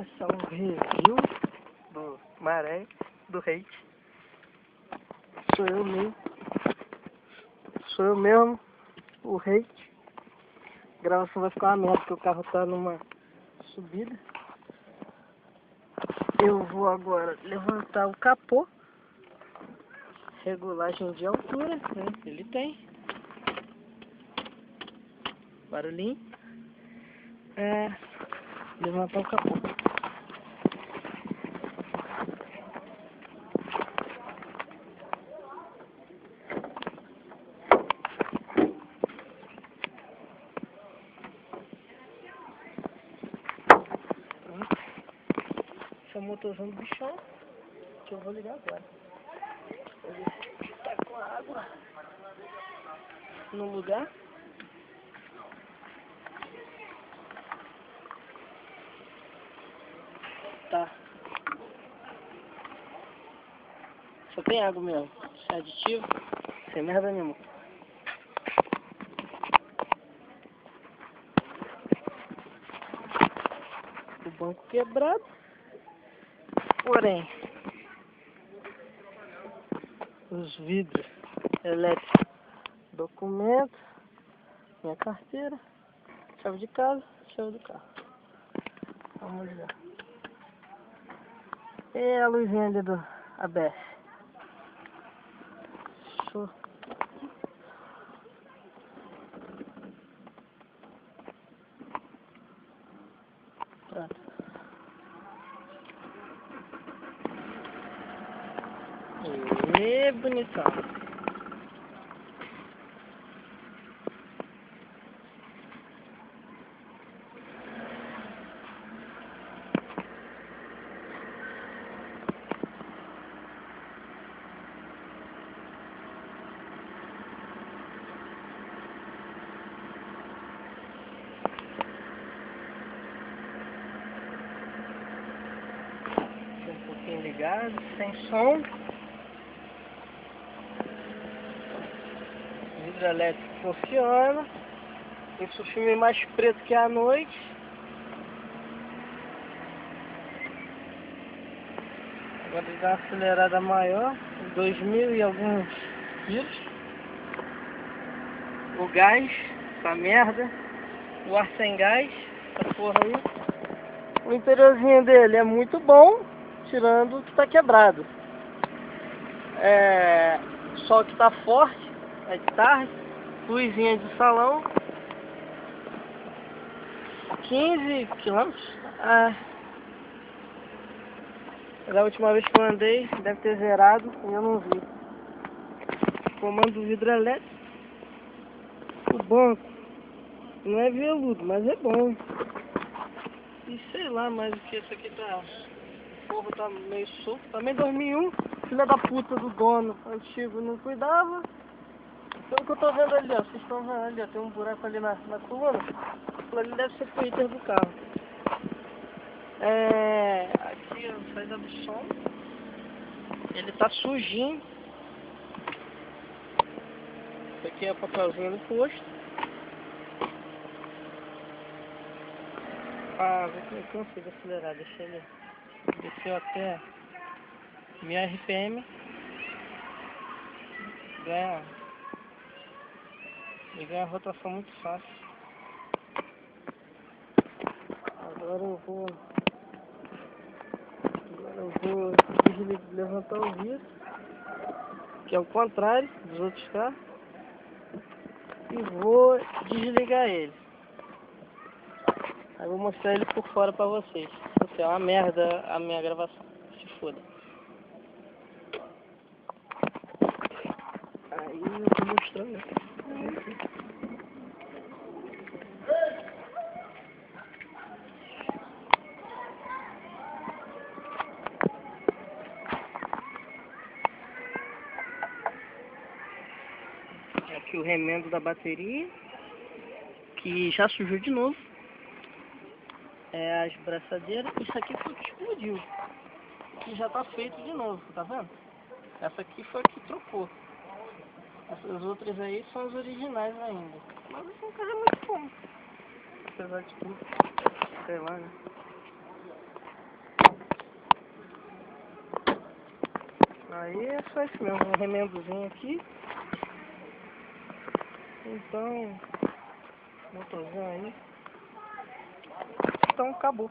começar um review do Maré, do Hate. Sou eu mesmo, o Hate. A gravação vai ficar uma merda porque o carro tá numa subida. Eu vou agora levantar o capô. Regulagem de altura, né? Ele tem. Barulhinho. Levantar o capô. Esse é o motorzão do bichão que eu vou ligar agora. Vou ver se tá com a água no lugar. Tá. Só tem água mesmo. Sem aditivo, sem merda nenhuma. O banco quebrado. Porém, os vidros elétricos, documento, minha carteira, chave de casa, chave do carro. Vamos ligar. E a luzinha ali do ABS. Show. Pronto. E bonitão. Um pouquinho ligado, sem som. O vidro elétrico funciona. Esse filme é mais preto que a noite. Agora ele dá uma acelerada maior, 2000 e alguns quilos. O gás, essa merda. O ar sem gás, essa porra aí. O interiorzinho dele é muito bom, tirando o que tá quebrado. O sol que tá forte, é de tarde. Luzinha de salão. 15 quilômetros. Da última vez que eu andei, deve ter zerado e eu não vi. Comando do vidro elétrico. O banco não é veludo, mas é bom. E sei lá mais o que isso aqui tá. O forro tá meio solto. Também 2001, filha da puta do dono antigo não cuidava. Pelo que eu tô vendo ali, ó. Vocês estão vendo ali, ó. Tem um buraco ali na coluna. Aquilo ali deve ser o heater do carro. Aqui a saída do som. Ele tá sujinho. Isso aqui é o papelzinho no posto. Vou que eu consigo acelerar. Deixa ele. Desceu até 1000 RPM. Ganha rotação muito fácil. Agora eu vou levantar o vidro, que é o contrário dos outros carros, e vou desligar ele. Aí vou mostrar ele por fora pra vocês. É uma merda a minha gravação, se foda. Aí eu tô mostrando, né? Aqui o remendo da bateria, que já sujou de novo. As braçadeiras. Isso aqui foi o que explodiu, que já tá feito de novo, tá vendo? Essa aqui foi a que trocou. Essas outras aí são as originais ainda. Mas esse carro é muito bom, apesar de tudo. Sei lá, né? Aí é só isso mesmo, um remendozinho aqui. Então, motorzinho aí. Então acabou.